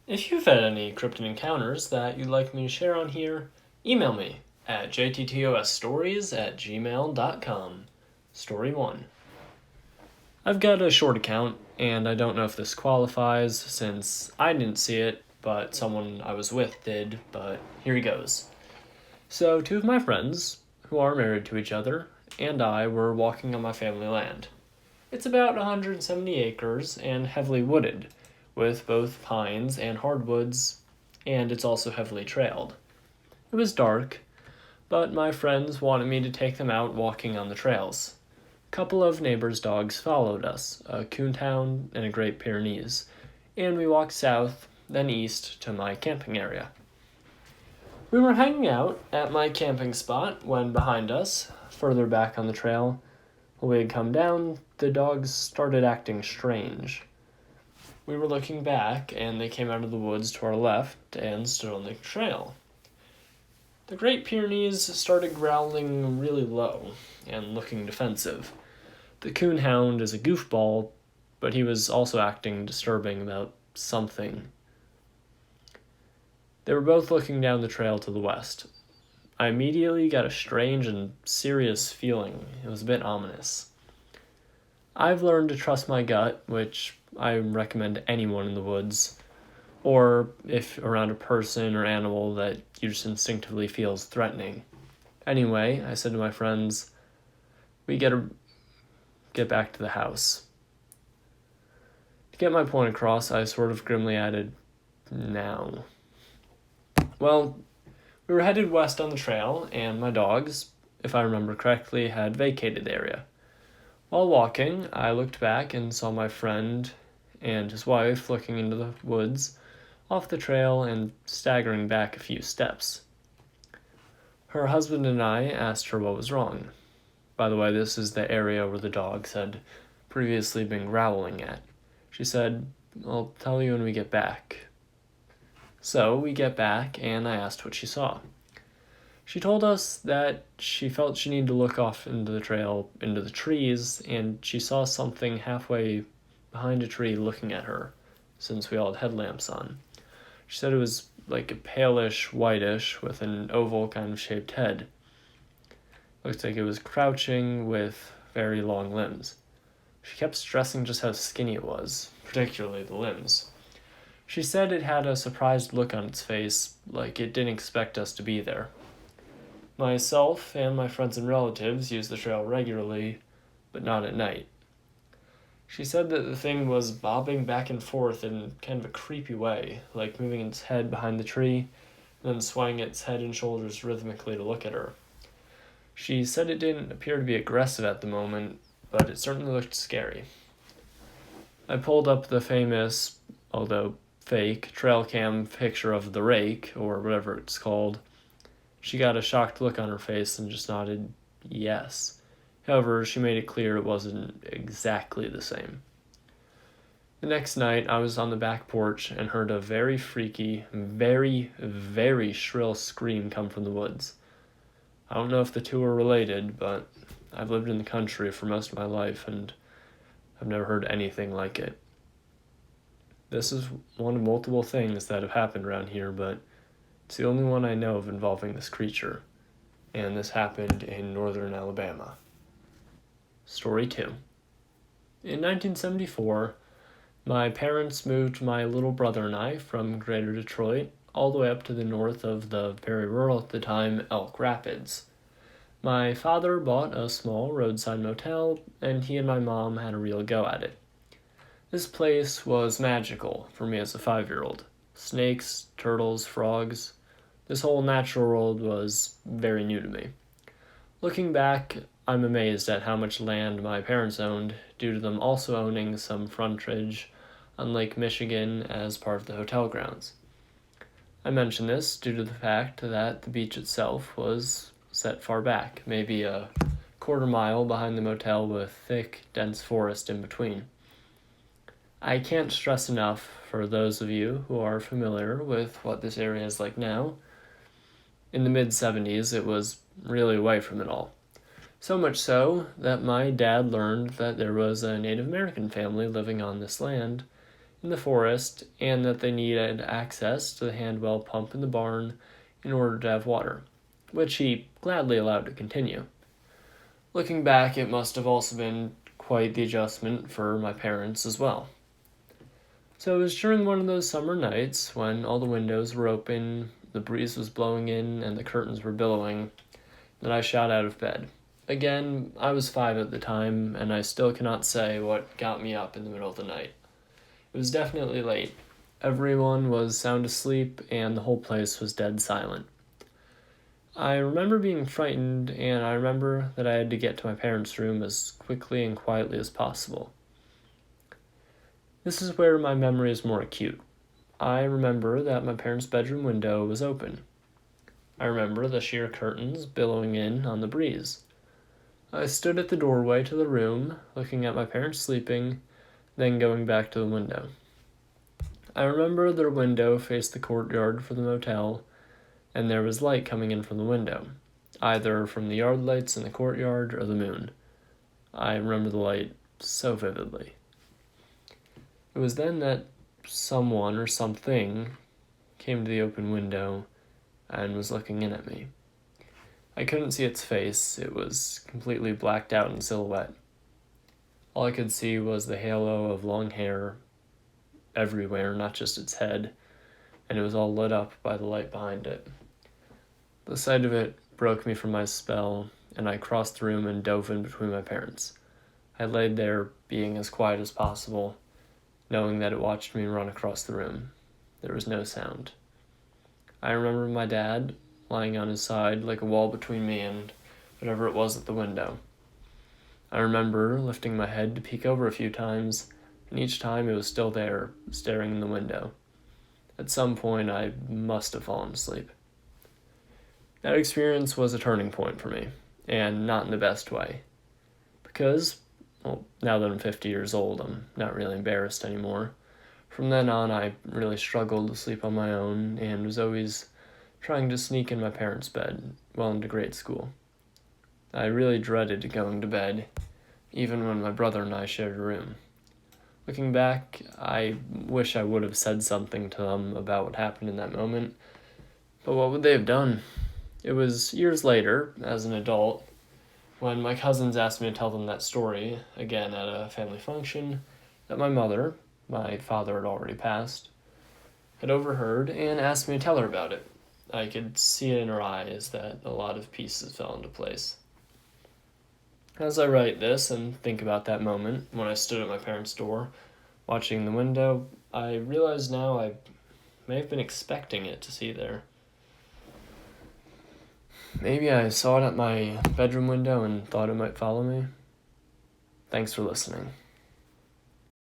If you've had any cryptid encounters that you'd like me to share on here, email me at jttosstories@gmail.com. Story 1. I've got a short account, and I don't know if this qualifies since I didn't see it, but someone I was with did, but here he goes. So, two of my friends, who are married to each other, and I were walking on my family land. It's about 170 acres and heavily wooded, with both pines and hardwoods, and it's also heavily trailed. It was dark, but my friends wanted me to take them out walking on the trails. A couple of neighbors' dogs followed us, a coonhound and a Great Pyrenees, and we walked south, then east to my camping area. We were hanging out at my camping spot when behind us, further back on the trail, when we had come down, the dogs started acting strange. We were looking back, and they came out of the woods to our left and stood on the trail. The Great Pyrenees started growling really low and looking defensive. The coonhound is a goofball, but he was also acting disturbing about something. They were both looking down the trail to the west. I immediately got a strange and serious feeling. It was a bit ominous. I've learned to trust my gut, which I recommend to anyone in the woods, or if around a person or animal that you just instinctively feels threatening. Anyway, I said to my friends, we gotta get back to the house. To get my point across, I sort of grimly added, now. Well, we were headed west on the trail, and my dogs, if I remember correctly, had vacated the area. While walking, I looked back and saw my friend and his wife looking into the woods, off the trail and staggering back a few steps. Her husband and I asked her what was wrong. By the way, this is the area where the dogs had previously been growling at. She said, I'll tell you when we get back. So we get back, and I asked what she saw. She told us that she felt she needed to look off into the trail, into the trees, and she saw something halfway behind a tree looking at her, since we all had headlamps on. She said it was like a palish, whitish, with an oval kind of shaped head. Looked like it was crouching with very long limbs. She kept stressing just how skinny it was, particularly the limbs. She said it had a surprised look on its face, like it didn't expect us to be there. Myself and my friends and relatives use the trail regularly, but not at night. She said that the thing was bobbing back and forth in kind of a creepy way, like moving its head behind the tree, and then swaying its head and shoulders rhythmically to look at her. She said it didn't appear to be aggressive at the moment, but it certainly looked scary. I pulled up the famous, although fake, trail cam picture of the rake, or whatever it's called. She got a shocked look on her face and just nodded yes. However, she made it clear it wasn't exactly the same. The next night, I was on the back porch and heard a very freaky, very, very shrill scream come from the woods. I don't know if the two are related, but I've lived in the country for most of my life and I've never heard anything like it. This is one of multiple things that have happened around here, but it's the only one I know of involving this creature, and this happened in northern Alabama. Story 2. In 1974, my parents moved my little brother and I from Greater Detroit all the way up to the north of the very rural at the time Elk Rapids. My father bought a small roadside motel, and he and my mom had a real go at it. This place was magical for me as a 5-year-old. Snakes, turtles, frogs. This whole natural world was very new to me. Looking back, I'm amazed at how much land my parents owned, due to them also owning some frontage on Lake Michigan as part of the hotel grounds. I mention this due to the fact that the beach itself was set far back, maybe a quarter mile behind the motel with thick, dense forest in between. I can't stress enough for those of you who are familiar with what this area is like now. In the mid-70s, it was really away from it all. So much so that my dad learned that there was a Native American family living on this land, in the forest and that they needed access to the hand well pump in the barn in order to have water, which he gladly allowed to continue. Looking back, it must have also been quite the adjustment for my parents as well. So it was during one of those summer nights when all the windows were open, the breeze was blowing in, and the curtains were billowing that I shot out of bed. Again, I was 5 at the time, and I still cannot say what got me up in the middle of the night. It was definitely late. Everyone was sound asleep, and the whole place was dead silent. I remember being frightened, and I remember that I had to get to my parents' room as quickly and quietly as possible. This is where my memory is more acute. I remember that my parents' bedroom window was open. I remember the sheer curtains billowing in on the breeze. I stood at the doorway to the room, looking at my parents sleeping, then going back to the window. I remember their window faced the courtyard for the motel, and there was light coming in from the window, either from the yard lights in the courtyard or the moon. I remember the light so vividly. It was then that someone or something came to the open window and was looking in at me. I couldn't see its face, it was completely blacked out in silhouette. All I could see was the halo of long hair everywhere, not just its head, and it was all lit up by the light behind it. The sight of it broke me from my spell, and I crossed the room and dove in between my parents. I laid there, being as quiet as possible, knowing that it watched me run across the room. There was no sound. I remember my dad lying on his side like a wall between me and whatever it was at the window. I remember lifting my head to peek over a few times, and each time it was still there, staring in the window. At some point, I must have fallen asleep. That experience was a turning point for me, and not in the best way. Because, well, now that I'm 50 years old, I'm not really embarrassed anymore. From then on, I really struggled to sleep on my own and was always trying to sneak in my parents' bed well into grade school. I really dreaded going to bed, even when my brother and I shared a room. Looking back, I wish I would have said something to them about what happened in that moment, but what would they have done? It was years later, as an adult, when my cousins asked me to tell them that story, again at a family function, that my mother, my father had already passed, had overheard and asked me to tell her about it. I could see it in her eyes that a lot of pieces fell into place. As I write this and think about that moment when I stood at my parents' door, watching the window, I realize now I may have been expecting it to see there. Maybe I saw it at my bedroom window and thought it might follow me. Thanks for listening.